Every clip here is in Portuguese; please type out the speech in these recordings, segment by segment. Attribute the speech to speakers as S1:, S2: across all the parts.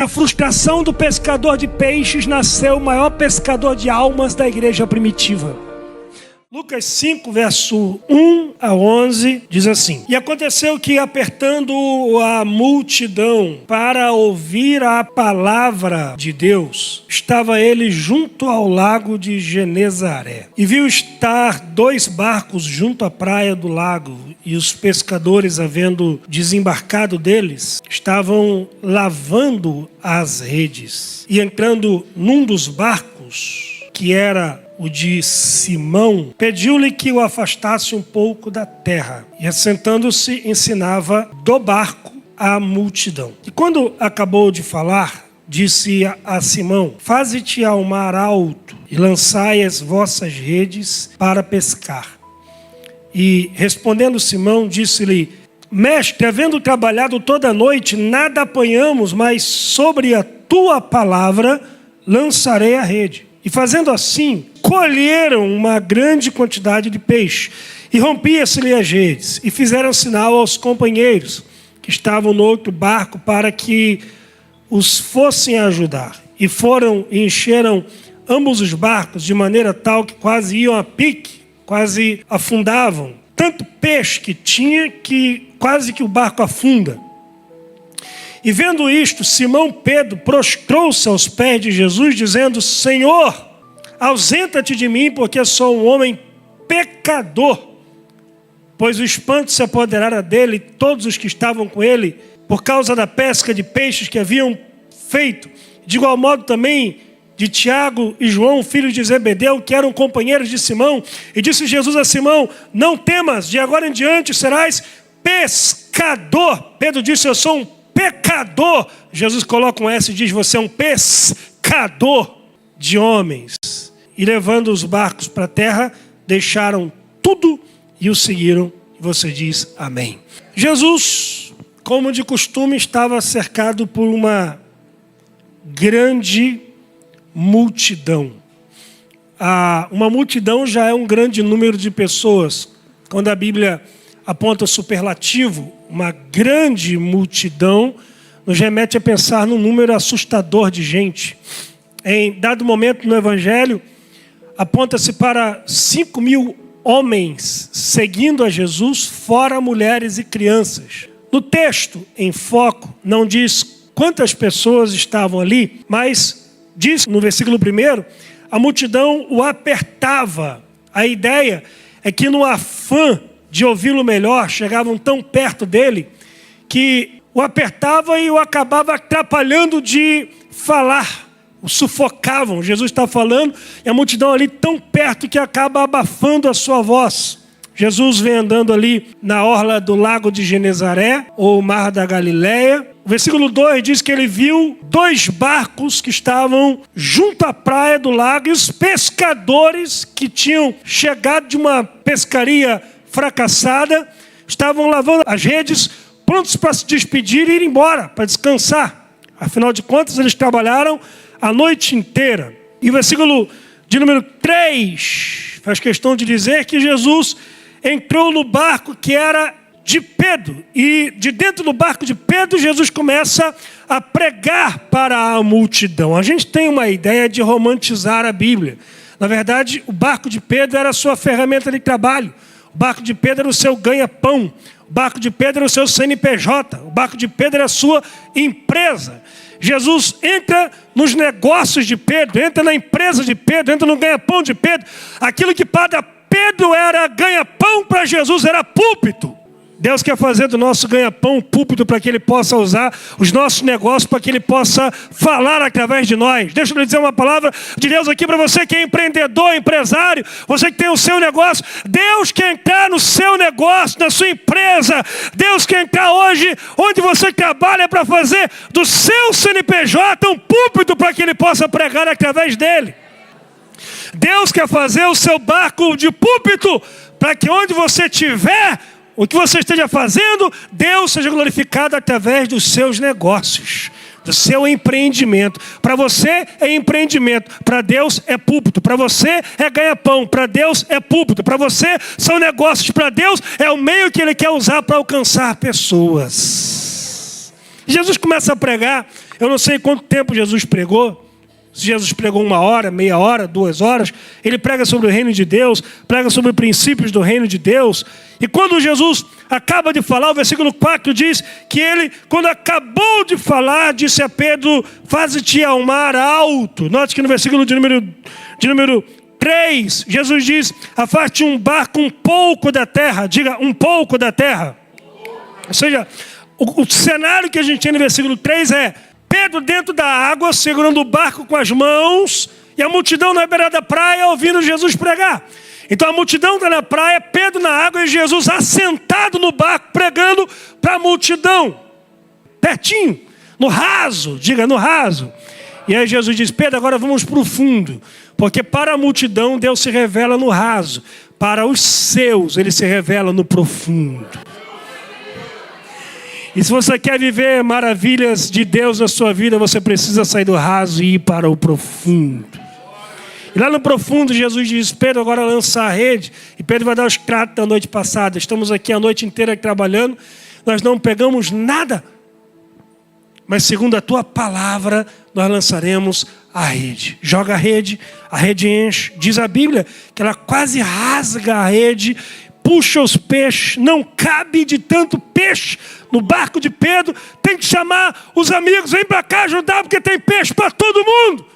S1: A frustração do pescador de peixes nasceu o maior pescador de almas da igreja primitiva. Lucas 5, verso 1 a 11, diz assim: E aconteceu que, apertando a multidão para ouvir a palavra de Deus, estava ele junto ao lago de Genezaré. E viu estar 2 barcos junto à praia do lago, e os pescadores, havendo desembarcado deles, estavam lavando as redes. E entrando num dos barcos, que era o de Simão, pediu-lhe que o afastasse um pouco da terra. E assentando-se, ensinava do barco à multidão. E quando acabou de falar, disse a Simão: Faze-te ao mar alto e lançai as vossas redes para pescar. E respondendo Simão, disse-lhe: Mestre, havendo trabalhado toda a noite, nada apanhamos, mas sobre a tua palavra lançarei a rede. E fazendo assim, colheram uma grande quantidade de peixe, e rompia-se-lhe as redes, e fizeram sinal aos companheiros que estavam no outro barco para que os fossem ajudar. E foram e encheram ambos os barcos de maneira tal que quase iam a pique, quase afundavam. Tanto peixe que tinha que quase que o barco afunda. E vendo isto, Simão Pedro prostrou-se aos pés de Jesus, dizendo: Senhor, ausenta-te de mim, porque sou um homem pecador. Pois o espanto se apoderara dele e todos os que estavam com ele, por causa da pesca de peixes que haviam feito. De igual modo também de Tiago e João, filhos de Zebedeu, que eram companheiros de Simão. E disse Jesus a Simão: Não temas, de agora em diante serás pescador. Pedro disse: Eu sou um pecador. Jesus coloca um S e diz: Você é um pescador de homens. E levando os barcos para a terra, deixaram tudo e o seguiram. E você diz amém. Jesus, como de costume, estava cercado por uma grande multidão. Uma multidão já é um grande número de pessoas. Quando a Bíblia aponta superlativo, uma grande multidão, nos remete a pensar num número assustador de gente. Em dado momento no Evangelho, aponta-se para 5.000 homens seguindo a Jesus, fora mulheres e crianças. No texto em foco, não diz quantas pessoas estavam ali, mas diz no versículo 1, a multidão o apertava. A ideia é que no afã de ouvi-lo melhor, chegavam tão perto dele, que o apertava e o acabava atrapalhando de falar. O sufocavam. Jesus está falando e a multidão ali tão perto que acaba abafando a sua voz. Jesus vem andando ali na orla do lago de Genezaré, ou mar da Galileia. O versículo 2 diz que ele viu 2 barcos que estavam junto à praia do lago, e os pescadores que tinham chegado de uma pescaria fracassada estavam lavando as redes, prontos para se despedir e ir embora, para descansar. Afinal de contas, eles trabalharam a noite inteira. E o versículo de número 3 faz questão de dizer que Jesus entrou no barco que era de Pedro. E de dentro do barco de Pedro, Jesus começa a pregar para a multidão. A gente tem uma ideia de romantizar a Bíblia. Na verdade, o barco de Pedro era a sua ferramenta de trabalho. O barco de Pedro era o seu ganha-pão. O barco de Pedro era o seu CNPJ. O barco de Pedro era a sua empresa. Jesus entra nos negócios de Pedro, entra na empresa de Pedro, entra no ganha-pão de Pedro. Aquilo que para Pedro era ganha-pão, para Jesus era púlpito. Deus quer fazer do nosso ganha-pão um púlpito para que Ele possa usar os nossos negócios, para que Ele possa falar através de nós. Deixa eu lhe dizer uma palavra de Deus aqui para você que é empreendedor, empresário, você que tem o seu negócio. Deus quer entrar no seu negócio, na sua empresa. Deus quer entrar hoje onde você trabalha para fazer do seu CNPJ um púlpito para que Ele possa pregar através dele. Deus quer fazer o seu barco de púlpito para que onde você estiver, o que você esteja fazendo, Deus seja glorificado através dos seus negócios, do seu empreendimento. Para você é empreendimento, para Deus é púlpito. Para você é ganha-pão, para Deus é púlpito. Para você são negócios, para Deus é o meio que Ele quer usar para alcançar pessoas. Jesus começa a pregar. Eu não sei quanto tempo Jesus pregou. Se Jesus pregou 1 hora, meia hora, 2 horas. Ele prega sobre o reino de Deus, prega sobre princípios do reino de Deus. E quando Jesus acaba de falar, o versículo 4 diz que ele, quando acabou de falar, disse a Pedro: faze-te ao mar alto. Note que no versículo de número 3, Jesus diz: afaste um barco um pouco da terra. Diga, um pouco da terra. Ou seja, o cenário que a gente tem no versículo 3 é Pedro dentro da água, segurando o barco com as mãos, e a multidão na beira da praia ouvindo Jesus pregar. Então a multidão está na praia, Pedro na água e Jesus assentado no barco, pregando para a multidão. Pertinho, no raso, diga, no raso. E aí Jesus diz: Pedro, agora vamos para o fundo. Porque para a multidão Deus se revela no raso. Para os seus, Ele se revela no profundo. E se você quer viver maravilhas de Deus na sua vida, você precisa sair do raso e ir para o profundo. E lá no profundo, Jesus diz: Pedro, agora lança a rede. E Pedro vai dar os tratos da noite passada. Estamos aqui a noite inteira trabalhando. Nós não pegamos nada. Mas segundo a tua palavra, nós lançaremos a rede. Joga a rede enche. Diz a Bíblia que ela quase rasga a rede, puxa os peixes, não cabe de tanto peixe no barco de Pedro. Tem que chamar os amigos: vem para cá ajudar, porque tem peixe para todo mundo.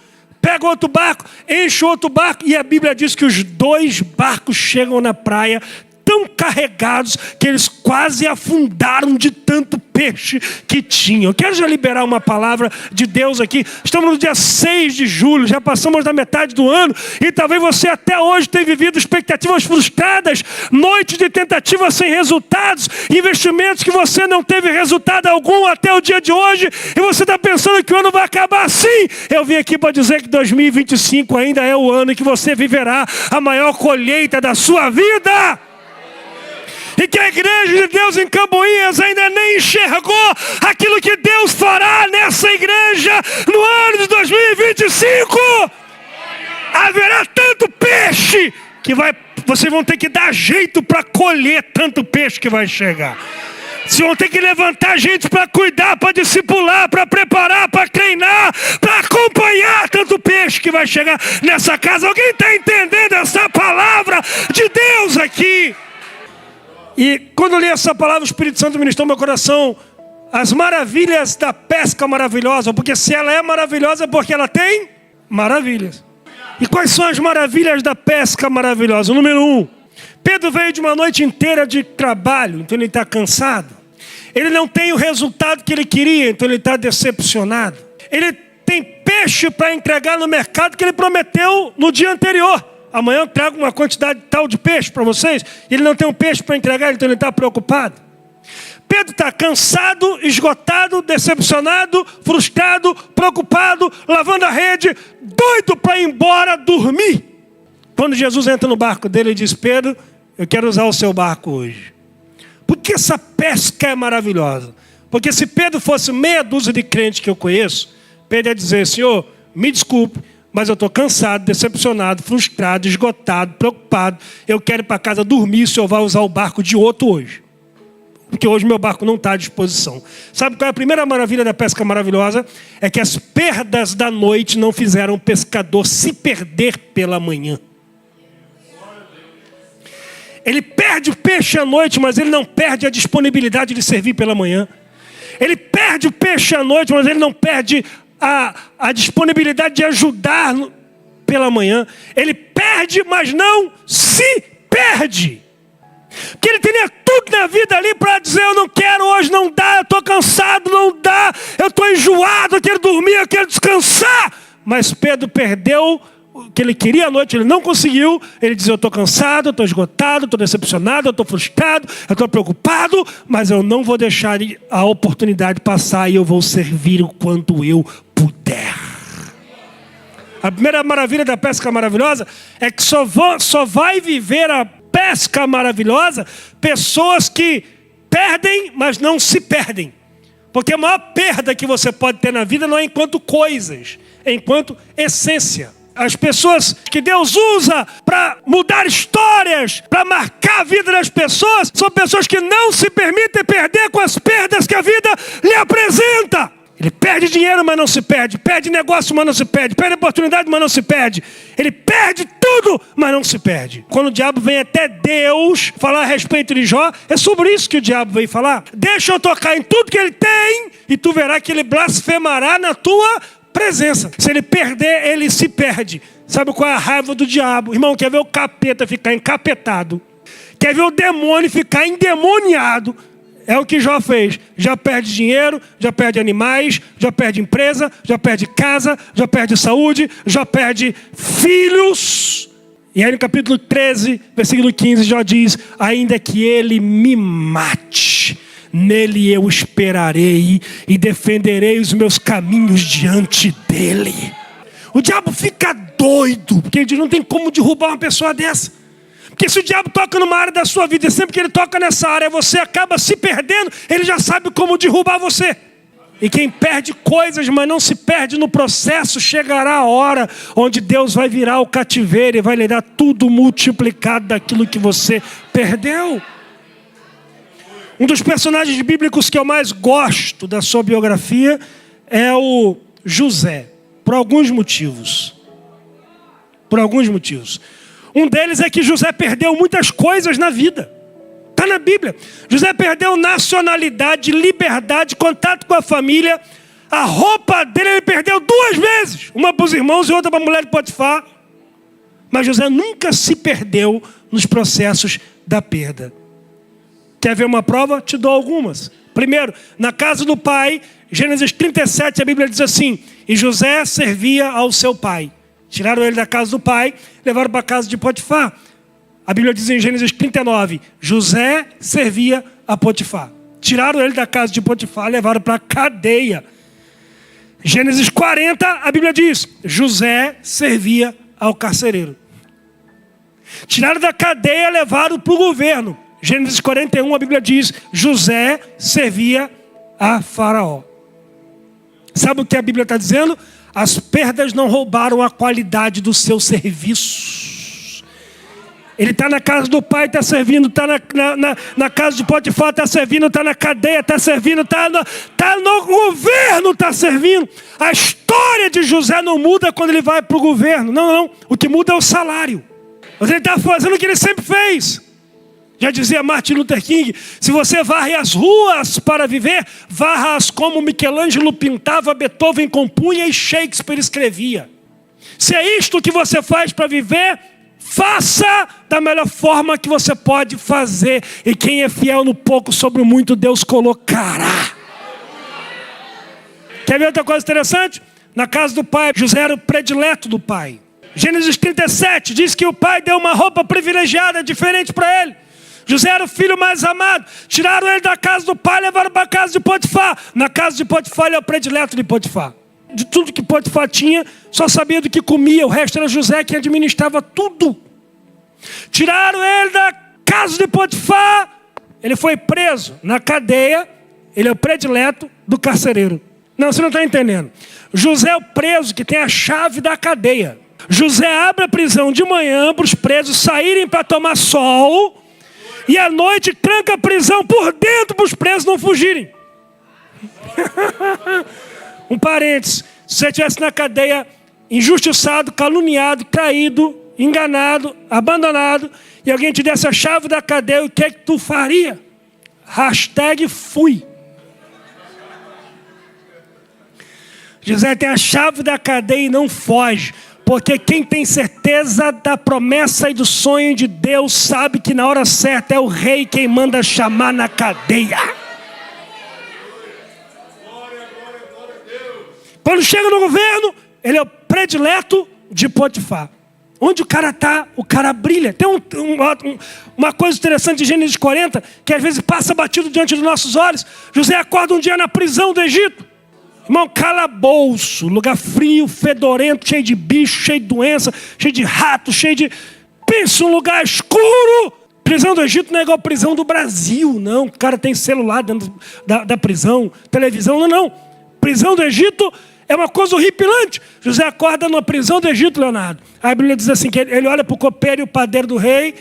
S1: Pega outro barco, enche outro barco. E a Bíblia diz que os 2 barcos chegam na praia tão carregados que eles quase afundaram de tanto peixe que tinham. Eu quero já liberar uma palavra de Deus aqui. Estamos no dia 6 de julho, já passamos da metade do ano, e talvez você até hoje tenha vivido expectativas frustradas, noites de tentativas sem resultados, investimentos que você não teve resultado algum até o dia de hoje, e você está pensando que o ano vai acabar assim. Eu vim aqui para dizer que 2025 ainda é o ano em que você viverá a maior colheita da sua vida. E que a igreja de Deus em Camboinhas ainda nem enxergou aquilo que Deus fará nessa igreja no ano de 2025. Haverá tanto peixe que vocês vão ter que dar jeito para colher tanto peixe que vai chegar. Vocês vão ter que levantar gente para cuidar, para discipular, para preparar, para treinar, para acompanhar tanto peixe que vai chegar nessa casa. Alguém está entendendo essa palavra de Deus aqui? E quando eu li essa palavra, o Espírito Santo ministrou no meu coração as maravilhas da pesca maravilhosa. Porque se ela é maravilhosa, é porque ela tem maravilhas. E quais são as maravilhas da pesca maravilhosa? Número 1, Pedro veio de uma noite inteira de trabalho, então ele está cansado. Ele não tem o resultado que ele queria, então ele está decepcionado. Ele tem peixe para entregar no mercado que ele prometeu no dia anterior. Amanhã eu trago uma quantidade tal de peixe para vocês. Ele não tem um peixe para entregar, então ele está preocupado. Pedro está cansado, esgotado, decepcionado, frustrado, preocupado, lavando a rede, doido para ir embora dormir. Quando Jesus entra no barco dele e diz: Pedro, eu quero usar o seu barco hoje. Por que essa pesca é maravilhosa? Porque se Pedro fosse meia dúzia de crentes que eu conheço, Pedro ia dizer: Senhor, me desculpe, mas eu estou cansado, decepcionado, frustrado, esgotado, preocupado. Eu quero ir para casa dormir, o Senhor vai usar o barco de outro hoje. Porque hoje meu barco não está à disposição. Sabe qual é a primeira maravilha da pesca maravilhosa? É que as perdas da noite não fizeram o pescador se perder pela manhã. Ele perde o peixe à noite, mas ele não perde a disponibilidade de servir pela manhã. Ele perde o peixe à noite, mas ele não perde a disponibilidade de ajudar pela manhã. Ele perde, mas não se perde. Porque ele teria tudo na vida ali para dizer: eu não quero hoje, não dá, eu estou cansado, não dá, eu estou enjoado, eu quero dormir, eu quero descansar. Mas Pedro perdeu o que ele queria à noite, ele não conseguiu. Ele diz: eu estou cansado, eu estou esgotado, estou decepcionado, eu estou frustrado, eu estou preocupado, mas eu não vou deixar a oportunidade passar e eu vou servir o quanto eu puder. A primeira maravilha da pesca maravilhosa é que só vai viver a pesca maravilhosa pessoas que perdem, mas não se perdem. Porque a maior perda que você pode ter na vida não é enquanto coisas, é enquanto essência. As pessoas que Deus usa para mudar histórias, para marcar a vida das pessoas, são pessoas que não se permitem perder com as perdas que a vida lhe apresenta. Ele perde dinheiro, mas não se perde. Perde negócio, mas não se perde. Perde oportunidade, mas não se perde. Ele perde tudo, mas não se perde. Quando o diabo vem até Deus falar a respeito de Jó, é sobre isso que o diabo veio falar. Deixa eu tocar em tudo que ele tem e tu verás que ele blasfemará na tua presença. Se ele perder, ele se perde. Sabe qual é a raiva do diabo? Irmão, quer ver o capeta ficar encapetado? Quer ver o demônio ficar endemoniado? É o que Jó fez. Já perde dinheiro, já perde animais, já perde empresa, já perde casa, já perde saúde, já perde filhos. E aí no capítulo 13, versículo 15, Jó diz: ainda que ele me mate, nele eu esperarei e defenderei os meus caminhos diante dele. O diabo fica doido, porque ele diz: não tem como derrubar uma pessoa dessa. Porque se o diabo toca numa área da sua vida, e sempre que ele toca nessa área, você acaba se perdendo, ele já sabe como derrubar você. E quem perde coisas, mas não se perde no processo, chegará a hora onde Deus vai virar o cativeiro e vai lhe dar tudo multiplicado daquilo que você perdeu. Um dos personagens bíblicos que eu mais gosto da sua biografia é o José, por alguns motivos. Por alguns motivos. Um deles é que José perdeu muitas coisas na vida. Está na Bíblia. José perdeu nacionalidade, liberdade, contato com a família. A roupa dele ele perdeu 2 vezes. Uma para os irmãos e outra para a mulher de Potifar. Mas José nunca se perdeu nos processos da perda. Quer ver uma prova? Te dou algumas. Primeiro, na casa do pai, Gênesis 37, a Bíblia diz assim: e José servia ao seu pai. Tiraram ele da casa do pai, levaram para a casa de Potifar. A Bíblia diz em Gênesis 39, José servia a Potifar. Tiraram ele da casa de Potifar, levaram para a cadeia. Gênesis 40, a Bíblia diz, José servia ao carcereiro. Tiraram da cadeia, levaram para o governo. Gênesis 41, a Bíblia diz, José servia a Faraó. Sabe o que a Bíblia está dizendo? As perdas não roubaram a qualidade do seu serviço. Ele está na casa do pai, está servindo, está na casa de Potifar, está servindo, está na cadeia, está servindo, está no governo, está servindo. A história de José não muda quando ele vai para o governo. Não. O que muda é o salário. Mas ele está fazendo o que ele sempre fez. Já dizia Martin Luther King, se você varre as ruas para viver, varra-as como Michelangelo pintava, Beethoven compunha e Shakespeare escrevia. Se é isto que você faz para viver, faça da melhor forma que você pode fazer. E quem é fiel no pouco, sobre o muito Deus colocará. Quer ver outra coisa interessante? Na casa do pai, José era o predileto do pai. Gênesis 37 diz que o pai deu uma roupa privilegiada, diferente para ele. José era o filho mais amado. Tiraram ele da casa do pai e levaram para a casa de Potifar. Na casa de Potifar ele é o predileto de Potifar. De tudo que Potifar tinha, só sabia do que comia. O resto era José que administrava tudo. Tiraram ele da casa de Potifar. Ele foi preso na cadeia. Ele é o predileto do carcereiro. Não, você não está entendendo. José é o preso que tem a chave da cadeia. José abre a prisão de manhã para os presos saírem para tomar sol. E à noite tranca a prisão por dentro para os presos não fugirem. Um parênteses. Se você estivesse na cadeia injustiçado, caluniado, traído, enganado, abandonado, e alguém te desse a chave da cadeia, o que é que tu faria? #fui. José tem a chave da cadeia e não foge. Porque quem tem certeza da promessa e do sonho de Deus sabe que na hora certa é o rei quem manda chamar na cadeia. Quando chega no governo, ele é o predileto de Potifar. Onde o cara está, o cara brilha. Tem uma coisa interessante de Gênesis 40, que às vezes passa batido diante dos nossos olhos. José acorda um dia na prisão do Egito. Irmão, calabouço, lugar frio, fedorento, cheio de bicho, cheio de doença, cheio de rato, cheio de... Pensa um lugar escuro. Prisão do Egito não é igual a prisão do Brasil, não. O cara tem celular dentro da prisão, televisão, não. Prisão do Egito É uma coisa horripilante. José acorda numa prisão do Egito, Leonardo. A Bíblia diz assim, que ele olha para o copeiro e o padeiro do rei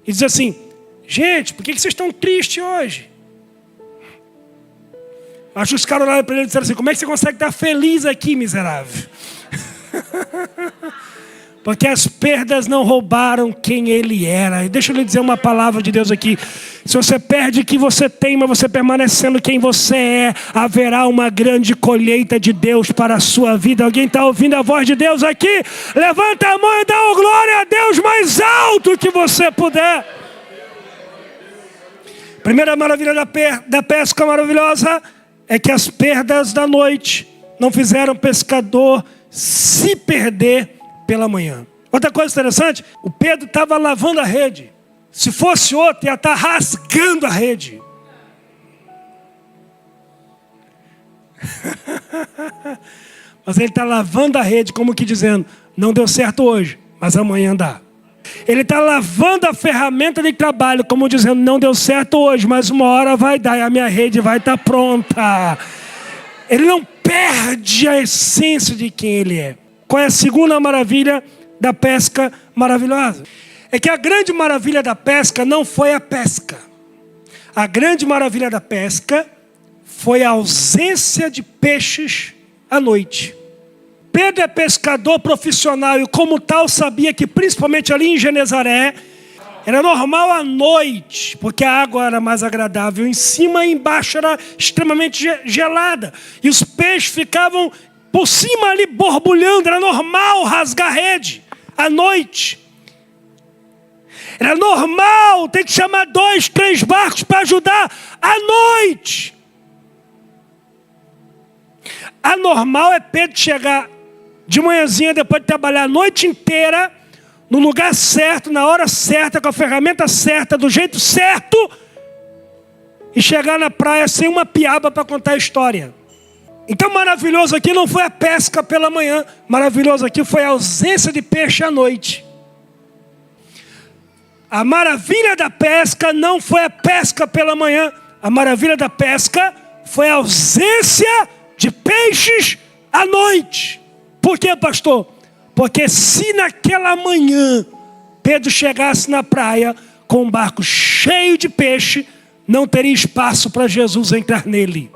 S1: e diz assim, gente, por que vocês estão tristes hoje? Acho que os caras olharam para ele e disseram assim, como é que você consegue estar feliz aqui, miserável? Porque as perdas não roubaram quem ele era. E deixa eu lhe dizer uma palavra de Deus aqui. Se você perde o que você tem, mas você permanecendo quem você é, haverá uma grande colheita de Deus para a sua vida. Alguém está ouvindo a voz de Deus aqui? Levanta a mão e dá glória a Deus mais alto que você puder. Primeira maravilha da pesca maravilhosa é que as perdas da noite não fizeram o pescador se perder pela manhã. Outra coisa interessante, o Pedro estava lavando a rede. Se fosse outro, ia estar rasgando a rede. Mas ele está lavando a rede, como que dizendo, não deu certo hoje, mas amanhã dá. Ele está lavando a ferramenta de trabalho, como dizendo, não deu certo hoje, mas uma hora vai dar e a minha rede vai estar pronta. Ele não perde a essência de quem ele é. Qual é a segunda maravilha da pesca maravilhosa? É que a grande maravilha da pesca não foi a pesca. A grande maravilha da pesca foi a ausência de peixes à noite. Pedro é pescador profissional e como tal sabia que principalmente ali em Genezaré era normal à noite, porque a água era mais agradável em cima e embaixo era extremamente gelada. E os peixes ficavam por cima ali borbulhando, era normal rasgar a rede à noite. Era normal ter que chamar 2, 3 barcos para ajudar à noite. Anormal é Pedro chegar de manhãzinha, depois de trabalhar a noite inteira, no lugar certo, na hora certa, com a ferramenta certa, do jeito certo, e chegar na praia sem uma piaba para contar a história. Então maravilhoso aqui não foi a pesca pela manhã, maravilhoso aqui foi a ausência de peixe à noite. A maravilha da pesca não foi a pesca pela manhã, a maravilha da pesca foi a ausência de peixes à noite. Por quê, pastor? Porque se naquela manhã Pedro chegasse na praia com um barco cheio de peixe, não teria espaço para Jesus entrar nele.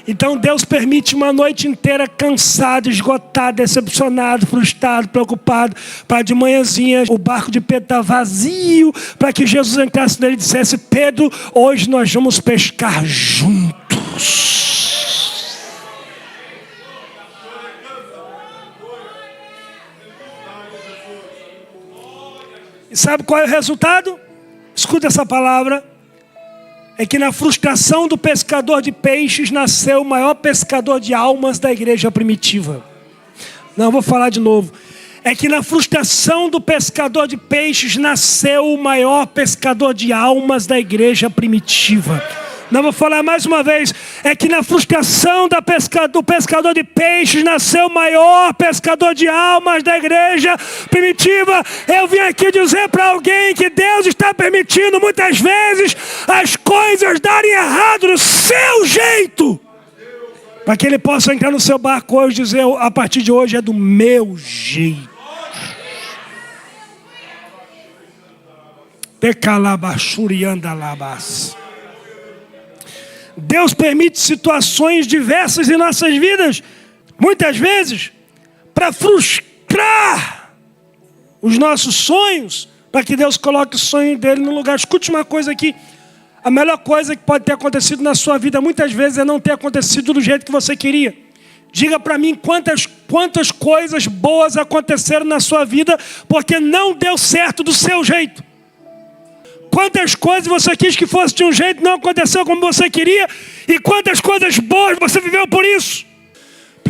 S1: Então Deus permite uma noite inteira cansado, esgotado, decepcionado, frustrado, preocupado, para de manhãzinha o barco de Pedro estar vazio, para que Jesus entrasse nele e dissesse, Pedro, hoje nós vamos pescar juntos. E sabe qual é o resultado? Escuta essa palavra. É que na frustração do pescador de peixes nasceu o maior pescador de almas da igreja primitiva. Não, vou falar de novo. É que na frustração do pescador de peixes nasceu o maior pescador de almas da igreja primitiva. Não, vou falar mais uma vez. É que na frustração do pescador de peixes nasceu o maior pescador de almas da igreja primitiva. Eu vim aqui dizer para alguém que Deus está permitindo muitas vezes as coisas darem errado do seu jeito, para que Ele possa entrar no seu barco hoje e dizer, a partir de hoje é do meu jeito. Pecalabachuriandalabas. Deus permite situações diversas em nossas vidas, muitas vezes, para frustrar os nossos sonhos, para que Deus coloque o sonho dele no lugar. Escute uma coisa aqui, a melhor coisa que pode ter acontecido na sua vida, muitas vezes, é não ter acontecido do jeito que você queria. Diga para mim quantas coisas boas aconteceram na sua vida, porque não deu certo do seu jeito. Quantas coisas você quis que fosse de um jeito, não aconteceu como você queria. E quantas coisas boas você viveu por isso.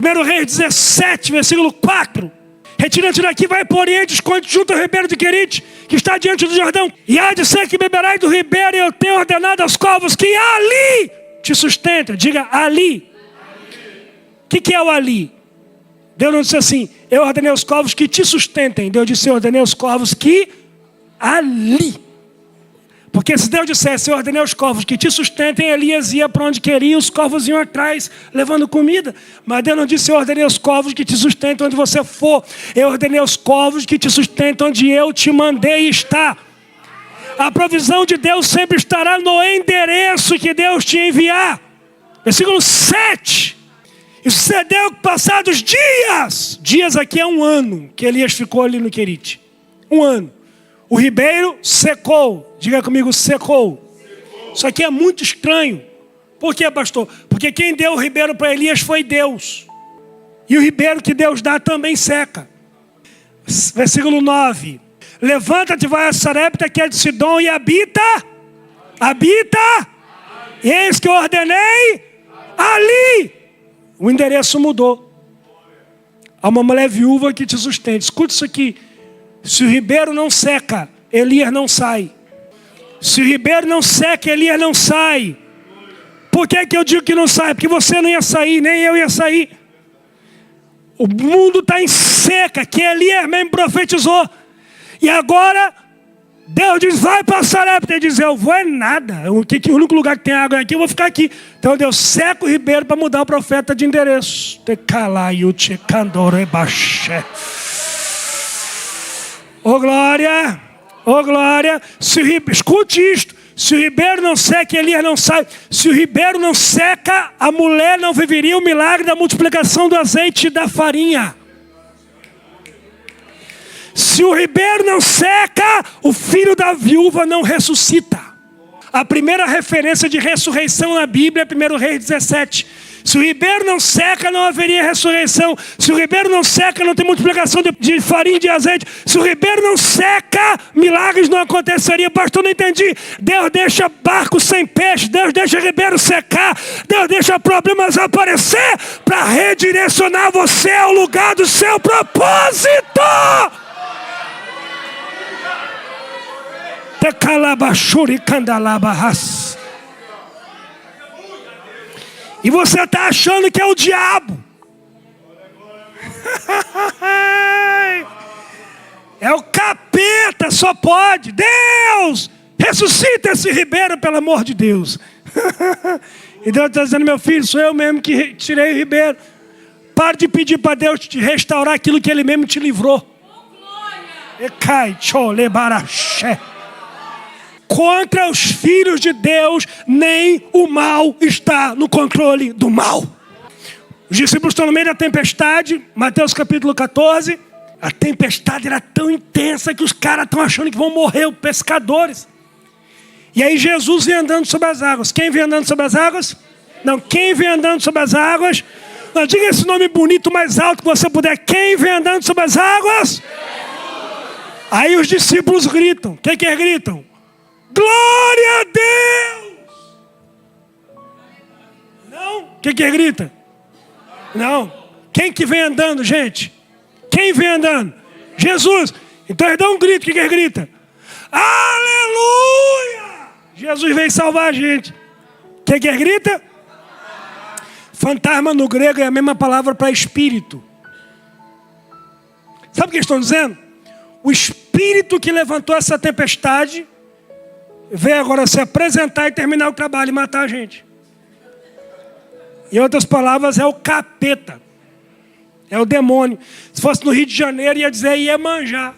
S1: 1 Reis 17, versículo 4. Retira-te daqui, vai para o Oriente, esconde junto ao ribeiro de Querite, que está diante do Jordão. E há de ser que beberás do ribeiro, e eu tenho ordenado aos corvos que ali te sustenta. Diga, ali. O que é o ali? Deus não disse assim, eu ordenei aos corvos que te sustentem. Deus disse, eu ordenei aos corvos que ali. Porque se Deus dissesse, eu ordenei os corvos que te sustentem, Elias ia para onde queria, os corvos iam atrás, levando comida. Mas Deus não disse, eu ordenei os corvos que te sustentam onde você for. Eu ordenei os corvos que te sustentam onde eu te mandei estar. A provisão de Deus sempre estará no endereço que Deus te enviar. Versículo 7. E sucedeu que passados dias aqui é 1 ano, que Elias ficou ali no Querite. 1 ano. O ribeiro secou. Diga comigo, secou. Isso aqui é muito estranho. Por quê, pastor? Porque quem deu o ribeiro para Elias foi Deus. E o ribeiro que Deus dá também seca. Versículo 9. Levanta-te, vai a Sarepta, que é de Sidom, e habita. E eis que eu ordenei ali. O endereço mudou. Há uma mulher viúva que te sustente. Escute isso aqui. Se o ribeiro não seca, Elias não sai. Se o ribeiro não seca, Elias não sai. Por que eu digo que não sai? Porque você não ia sair, nem eu ia sair. O mundo está em seca, que Elias mesmo profetizou. E agora, Deus diz, vai para Sarepta. Ele diz, eu vou é nada. O único lugar que tem água aqui, eu vou ficar aqui. Então Deus seca o ribeiro para mudar o profeta de endereço. Ô glória, ô glória. Escute isto. Se o ribeiro não seca, Elias não sai. Se o ribeiro não seca, a mulher não viveria o milagre da multiplicação do azeite e da farinha. Se o ribeiro não seca, o filho da viúva não ressuscita. A primeira referência de ressurreição na Bíblia é 1 Reis 17. Se o ribeiro não seca, não haveria ressurreição. Se o ribeiro não seca, não tem multiplicação de farinha e de azeite. Se o ribeiro não seca, milagres não aconteceriam. Pastor, não entendi. Deus deixa barco sem peixe. Deus deixa ribeiro secar. Deus deixa problemas aparecer para redirecionar você ao lugar do seu propósito. E você está achando que é o diabo. É o capeta, só pode. Deus, ressuscita esse ribeiro, pelo amor de Deus. E Deus está dizendo, meu filho, sou eu mesmo que tirei o ribeiro. Pare de pedir para Deus te restaurar aquilo que Ele mesmo te livrou. Contra os filhos de Deus, nem o mal está no controle do mal. Os discípulos estão no meio da tempestade, Mateus capítulo 14. A tempestade era tão intensa que os caras estão achando que vão morrer, os pescadores. E aí Jesus vem andando sobre as águas. Quem vem andando sobre as águas? Não, quem vem andando sobre as águas? Não, diga esse nome bonito mais alto que você puder. Quem vem andando sobre as águas? Aí os discípulos gritam. O que eles gritam? Glória a Deus! Não? O que grita? Não. Quem que vem andando, gente? Quem vem andando? Jesus. Então eles dão um grito. O que grita? Aleluia! Jesus veio salvar a gente. O que grita? Fantasma no grego é a mesma palavra para espírito. Sabe o que eles estão dizendo? O espírito que levantou essa tempestade veio agora se apresentar e terminar o trabalho e matar a gente. Em outras palavras, é o capeta. É o demônio. Se fosse no Rio de Janeiro, ia dizer Iemanjá.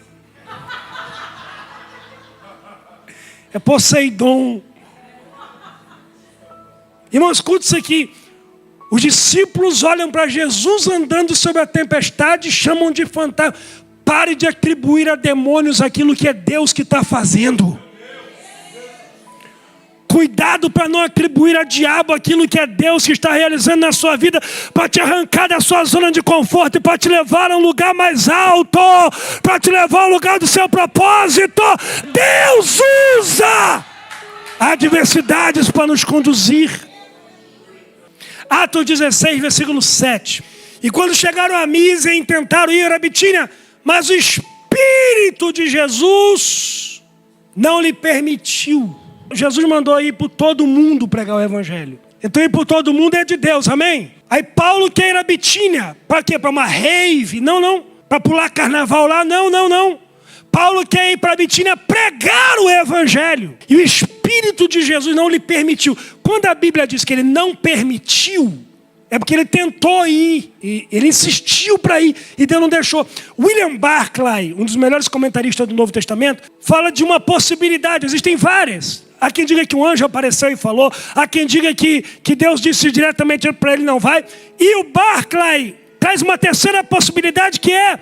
S1: É Poseidon. Irmão, escuta isso aqui. Os discípulos olham para Jesus andando sobre a tempestade e chamam de fantasma. Pare de atribuir a demônios aquilo que é Deus que está fazendo. Cuidado para não atribuir a diabo aquilo que é Deus que está realizando na sua vida, para te arrancar da sua zona de conforto e para te levar a um lugar mais alto, para te levar ao lugar do seu propósito. Deus usa adversidades para nos conduzir. Atos 16, versículo 7. E quando chegaram a Mísia, intentaram ir a Bitínia, mas o Espírito de Jesus não lhe permitiu. Jesus mandou ir por todo mundo pregar o evangelho. Então ir por todo mundo é de Deus, amém? Aí Paulo quer ir a Bitínia. Para quê? Para uma rave? Não. Para pular carnaval lá? Não. Paulo quer ir para Bitínia pregar o evangelho. E o Espírito de Jesus não lhe permitiu. Quando a Bíblia diz que ele não permitiu, é porque ele tentou ir. Ele insistiu para ir e Deus não deixou. William Barclay, um dos melhores comentaristas do Novo Testamento, fala de uma possibilidade. Existem várias. Há quem diga que um anjo apareceu e falou. Há quem diga que Deus disse diretamente para ele não vai. E o Barclay traz uma terceira possibilidade, que é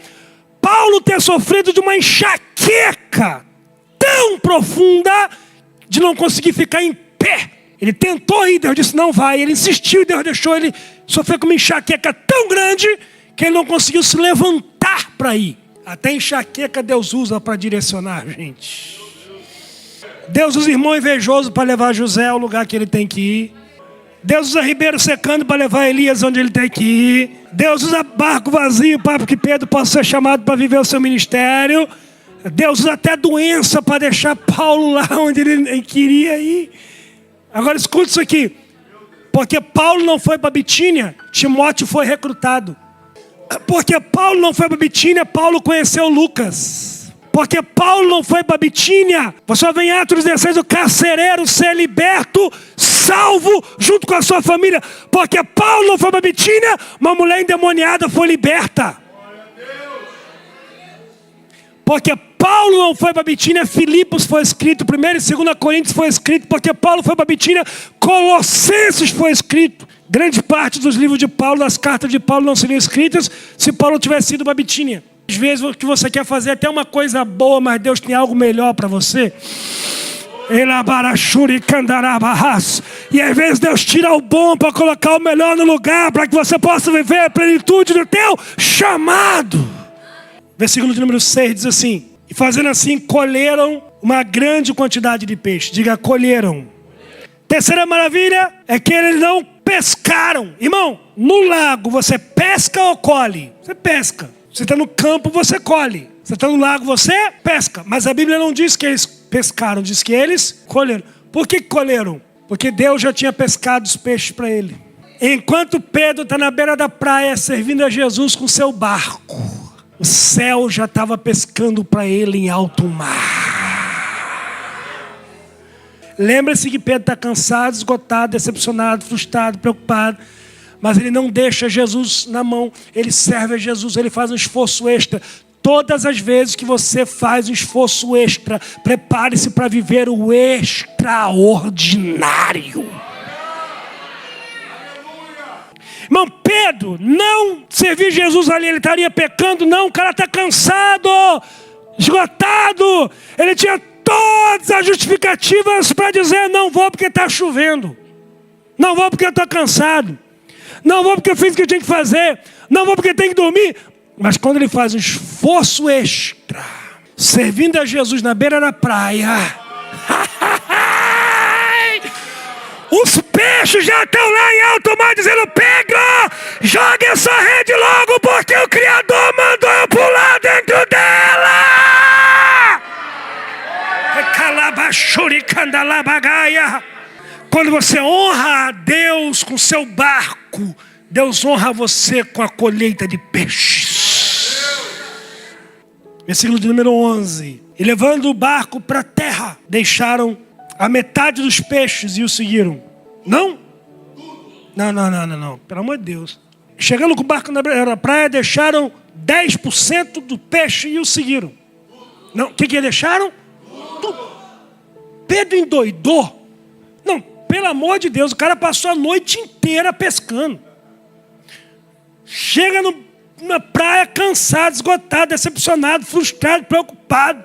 S1: Paulo ter sofrido de uma enxaqueca tão profunda de não conseguir ficar em pé. Ele tentou ir, Deus disse não vai. Ele insistiu e Deus deixou ele sofrer com uma enxaqueca tão grande que ele não conseguiu se levantar para ir. Até enxaqueca Deus usa para direcionar a gente. Deus usa irmão invejoso para levar José ao lugar que ele tem que ir. Deus usa ribeiro secando para levar Elias onde ele tem que ir. Deus usa barco vazio para que Pedro possa ser chamado para viver o seu ministério. Deus usa até doença para deixar Paulo lá onde ele queria ir. Agora escute isso aqui. Porque Paulo não foi para Bitínia, Timóteo foi recrutado. Porque Paulo não foi para Bitínia, Paulo conheceu Lucas. Porque Paulo não foi para Bitínia, você vê em Atos 16 o carcereiro ser liberto, salvo, junto com a sua família. Porque Paulo não foi para Bitínia, uma mulher endemoniada foi liberta. Porque Paulo não foi para Bitínia, Filipos foi escrito, 1 e 2 Coríntios foi escrito. Porque Paulo foi para Bitínia, Colossenses foi escrito. Grande parte dos livros de Paulo, das cartas de Paulo não seriam escritas se Paulo tivesse ido para Bitínia. Às vezes o que você quer fazer é até uma coisa boa, mas Deus tem algo melhor para você. E às vezes Deus tira o bom para colocar o melhor no lugar, para que você possa viver a plenitude do teu chamado. Versículo de número 6 diz assim: e fazendo assim, colheram uma grande quantidade de peixe. Diga, colheram. Terceira maravilha é que eles não pescaram. Irmão, no lago você pesca ou colhe? Você pesca. Você está no campo, você colhe. Você está no lago, você pesca. Mas a Bíblia não diz que eles pescaram, diz que eles colheram. Por que colheram? Porque Deus já tinha pescado os peixes para ele. Enquanto Pedro está na beira da praia servindo a Jesus com seu barco, o céu já estava pescando para ele em alto mar. Lembra-se que Pedro está cansado, esgotado, decepcionado, frustrado, preocupado. Mas ele não deixa Jesus na mão. Ele serve a Jesus, ele faz um esforço extra. Todas as vezes que você faz um esforço extra, prepare-se para viver o extraordinário. Irmão, Pedro não servir Jesus ali, ele estaria pecando, não. O cara está cansado, esgotado. Ele tinha todas as justificativas para dizer: não vou porque está chovendo, não vou porque eu estou cansado, não vou porque eu fiz o que eu tinha que fazer, não vou porque eu tenho que dormir. Mas quando ele faz um esforço extra, servindo a Jesus na beira da praia, os peixes já estão lá em alto mar dizendo: Pedro, joga essa rede logo, porque o Criador mandou eu pular dentro dela. Quando você honra a Deus com seu barco, Deus honra você com a colheita de peixes. Versículo de número 11. E levando o barco para a terra, deixaram a metade dos peixes e o seguiram. Não? Não. Pelo amor de Deus. Chegando com o barco na praia, deixaram 10% do peixe e o seguiram. Não, o que deixaram? Tudo. Pedro endoidou. Não, pelo amor de Deus, o cara passou a noite inteira pescando. Chega na praia cansado, esgotado, decepcionado, frustrado, preocupado,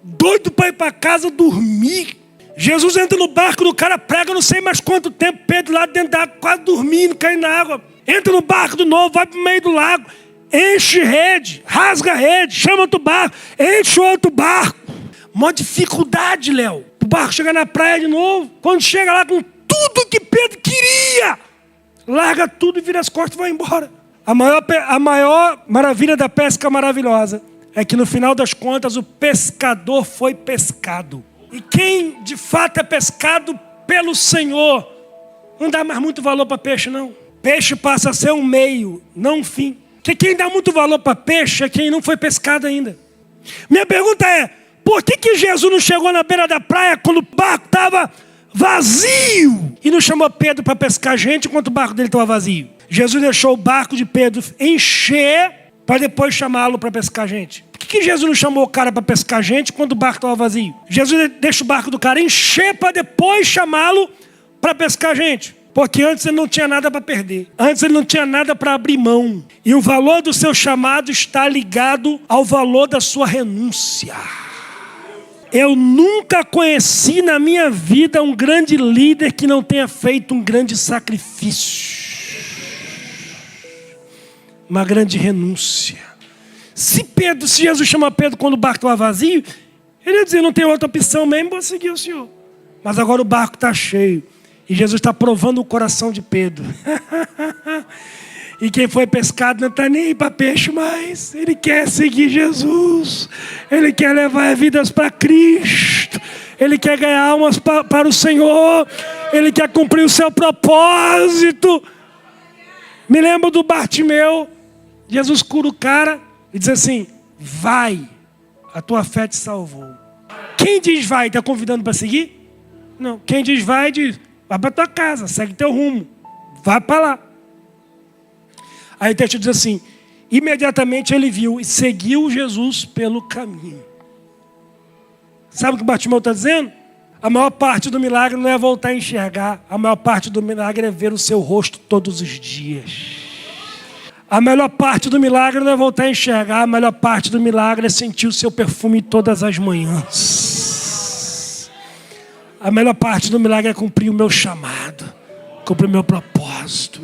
S1: doido para ir para casa dormir. Jesus entra no barco do cara, prega não sei mais quanto tempo, Pedro lá dentro da água, quase dormindo, caindo na água. Entra no barco de novo, vai para o meio do lago, enche rede, rasga a rede, chama outro barco, enche outro barco. Mó dificuldade, Léo. O barco chega na praia de novo. Quando chega lá com tudo que Pedro queria, larga tudo e vira as costas e vai embora. A maior maravilha da pesca maravilhosa é que no final das contas o pescador foi pescado. E quem de fato é pescado pelo Senhor não dá mais muito valor para peixe, não. Peixe passa a ser um meio, não um fim. Porque quem dá muito valor para peixe é quem não foi pescado ainda. Minha pergunta é, por que Jesus não chegou na beira da praia quando o barco estava vazio? E não chamou Pedro para pescar gente enquanto o barco dele estava vazio? Jesus deixou o barco de Pedro encher para depois chamá-lo para pescar gente. Por que Jesus não chamou o cara para pescar gente quando o barco estava vazio? Jesus deixa o barco do cara encher para depois chamá-lo para pescar gente. Porque antes ele não tinha nada para perder. Antes ele não tinha nada para abrir mão. E o valor do seu chamado está ligado ao valor da sua renúncia. Eu nunca conheci na minha vida um grande líder que não tenha feito um grande sacrifício. Uma grande renúncia. Se Jesus chama Pedro quando o barco estava vazio, ele ia dizer, não tem outra opção mesmo, vou seguir o Senhor. Mas agora o barco está cheio. E Jesus está provando o coração de Pedro. E quem foi pescado não está nem aí para peixe mais. Ele quer seguir Jesus. Ele quer levar vidas para Cristo. Ele quer ganhar almas para o Senhor. Ele quer cumprir o seu propósito. Me lembro do Bartimeu. Jesus cura o cara e diz assim, vai, a tua fé te salvou. Quem diz vai, está convidando para seguir? Não, quem diz vai, diz, vai para tua casa, segue teu rumo, vai para lá. Aí o texto diz assim, imediatamente ele viu e seguiu Jesus pelo caminho. Sabe o que o Bartimeu está dizendo? A maior parte do milagre não é voltar a enxergar, a maior parte do milagre é ver o seu rosto todos os dias. A melhor parte do milagre não é voltar a enxergar, a melhor parte do milagre é sentir o seu perfume todas as manhãs. A melhor parte do milagre é cumprir o meu chamado, cumprir o meu propósito.